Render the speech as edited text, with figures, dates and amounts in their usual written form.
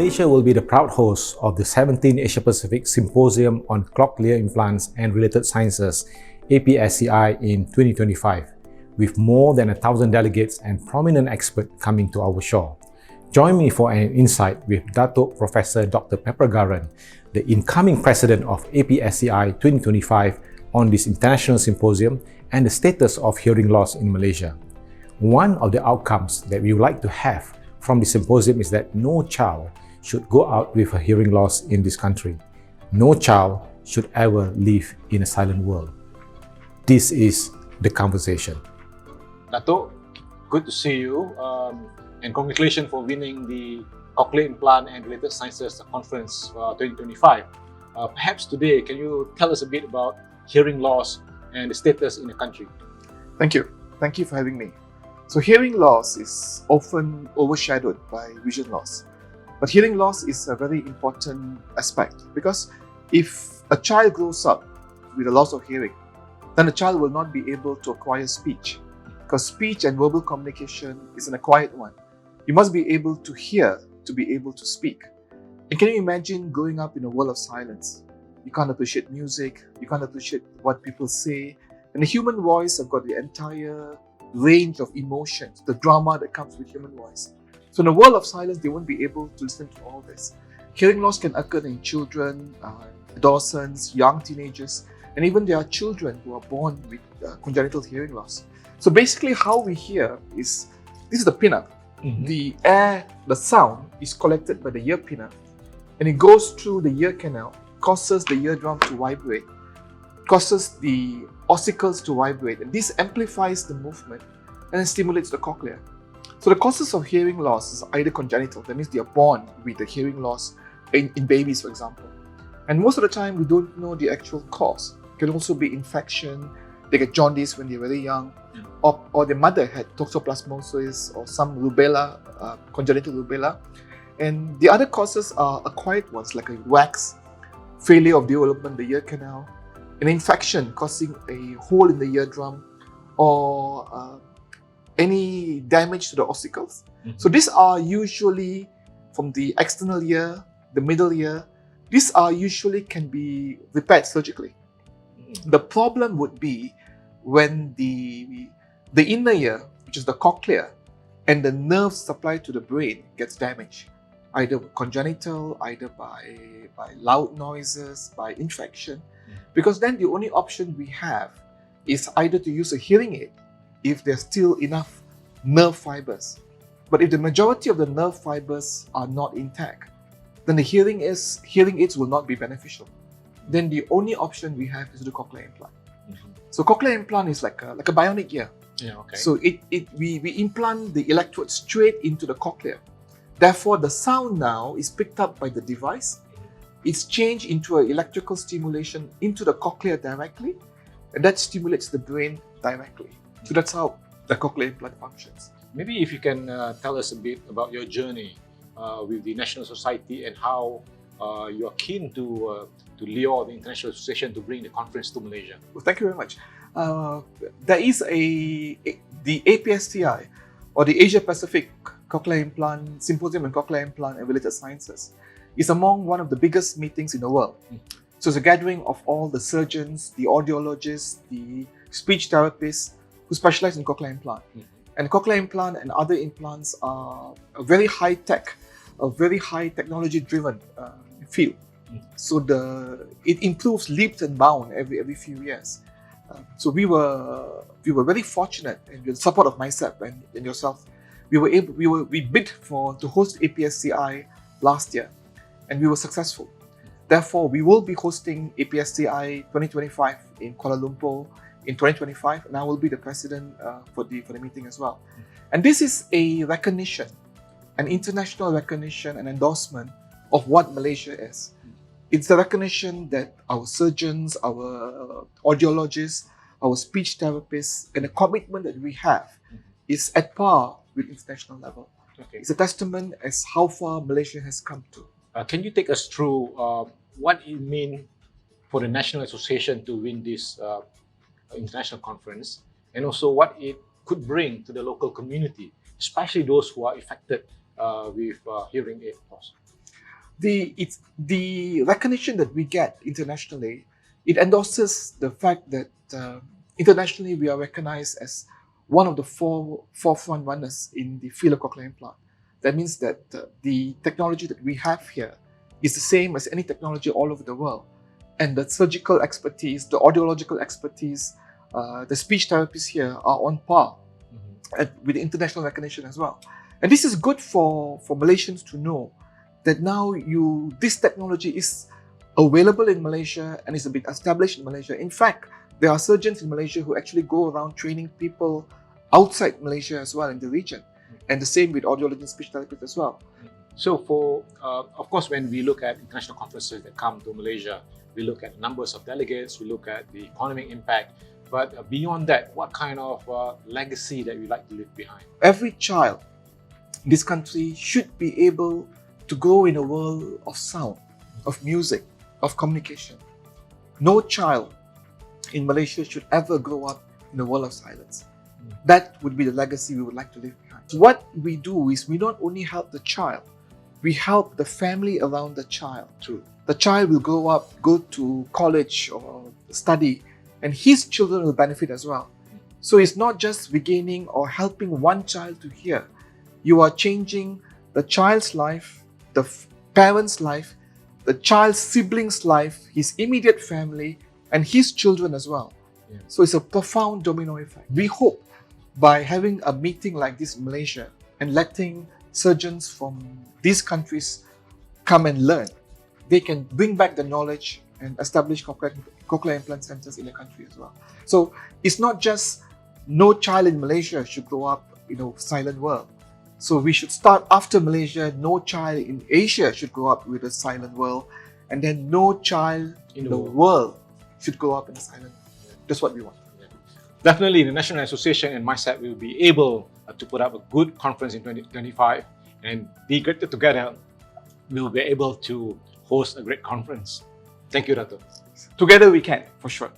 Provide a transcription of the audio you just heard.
Malaysia will be the proud host of the 17th Asia Pacific Symposium on Cochlear Implants and Related Sciences, APSCI, in 2025, with more than 1,000 delegates and prominent experts coming to our shore. Join me for an insight with Dato Professor Dr. Prepageran, the incoming president of APSCI 2025, on this international symposium and the status of hearing loss in Malaysia. One of the outcomes that we would like to have from the symposium is that no child should go out with a hearing loss in this country. No child should ever live in a silent world. This is the conversation. Dato, good to see you, and congratulations for winning the Cochlear Implant and Related Sciences Conference 2025. Perhaps today, can you tell us a bit about hearing loss and the status in the country? Thank you. Thank you for having me. So hearing loss is often overshadowed by vision loss. But hearing loss is a very important aspect because if a child grows up with a loss of hearing, then the child will not be able to acquire speech, because speech and verbal communication is an acquired one. You must be able to hear to be able to speak. And can you imagine growing up in a world of silence? You can't appreciate music, you can't appreciate what people say, and the human voice have got the entire range of emotions, the drama that comes with human voice. So in a world of silence, they won't be able to listen to all this. Hearing loss can occur in children, adolescents, young teenagers, and even there are children who are born with congenital hearing loss. So basically how we hear is, this is the pinna. The air, the sound is collected by the ear pinna, and it goes through the ear canal, causes the eardrum to vibrate, causes the ossicles to vibrate, and this amplifies the movement and then stimulates the cochlea. So the causes of hearing loss is either congenital, that means they are born with the hearing loss in babies, for example. And most of the time, we don't know the actual cause. It can also be infection, they get jaundice when they're very young, or their mother had toxoplasmosis or some rubella, congenital rubella. And the other causes are acquired ones, like a wax, failure of development of the ear canal, an infection causing a hole in the eardrum, or any damage to the ossicles. So these are usually from the external ear, the middle ear. These are usually can be repaired surgically. The problem would be when the inner ear, which is the cochlea, and the nerves supplied to the brain gets damaged, either congenital, either by loud noises, by infection. Because then the only option we have is either to use a hearing aid if there's still enough nerve fibers. But if the majority of the nerve fibers are not intact, then the hearing aids will not be beneficial. Then the only option we have is the cochlear implant. So cochlear implant is like a bionic ear. Yeah, okay. So we implant the electrode straight into the cochlea. Therefore, the sound now is picked up by the device. It's changed into an electrical stimulation into the cochlea directly, and that stimulates the brain directly. So that's how the cochlear implant functions. Maybe if you can tell us a bit about your journey with the National Society and how you are keen to lure the International Association to bring the conference to Malaysia. Well, thank you very much. There is the APSCI, or the Asia Pacific Cochlear Implant Symposium on Cochlear Implant and Related Sciences, is among one of the biggest meetings in the world. So it's a gathering of all the surgeons, the audiologists, the speech therapists who specialize in cochlear implant. And cochlear implant and other implants are a very high tech, a very high technology driven field. So it improves leaps and bounds every few years. So we were very fortunate, and with the support of MyCEB and yourself, we bid to host APSCI last year, and we were successful. Therefore, we will be hosting APSCI 2025 in Kuala Lumpur in 2025, and I will be the president for the meeting as well. And this is a recognition, an international recognition and endorsement of what Malaysia is. It's the recognition that our surgeons, our audiologists, our speech therapists, and the commitment that we have is at par with international level. Okay. It's a testament as how far Malaysia has come to. Can you take us through what it means for the National Association to win this international conference, and also what it could bring to the local community, especially those who are affected with hearing aid loss? the recognition that we get internationally, it endorses the fact that internationally we are recognized as one of the forefront runners in the field of cochlear implant. That means that the technology that we have here is the same as any technology all over the world. And the surgical expertise, the audiological expertise, the speech therapists here are on par with the international recognition as well. And this is good for Malaysians to know that now this technology is available in Malaysia and is a bit established in Malaysia. In fact, there are surgeons in Malaysia who actually go around training people outside Malaysia as well in the region. And the same with audiology and speech therapists as well. So of course, when we look at international conferences that come to Malaysia, we look at the numbers of delegates, we look at the economic impact, but beyond that, what kind of legacy that we like to leave behind? Every child in this country should be able to grow in a world of sound, of music, of communication. No child in Malaysia should ever grow up in a world of silence. That would be the legacy we would like to leave behind. What we do is we not only help the child, we help the family around the child. True. The child will grow up, go to college or study, and his children will benefit as well. So it's not just regaining or helping one child to hear. You are changing the child's life, the parent's life, the child's siblings' life, his immediate family, and his children as well. Yeah. So it's a profound domino effect. We hope by having a meeting like this in Malaysia and letting surgeons from these countries come and learn, they can bring back the knowledge and establish cochlear implant centers in the country as well. So it's not just no child in Malaysia should grow up in a silent world. So we should start after Malaysia, no child in Asia should grow up with a silent world, and then no child in the world should grow up in a silent world. That's what we want. Definitely, the National Association and MyCEB will be able to put up a good conference in 2025, and be greater together, we will be able to host a great conference. Thank you, Dato. Together we can, for sure.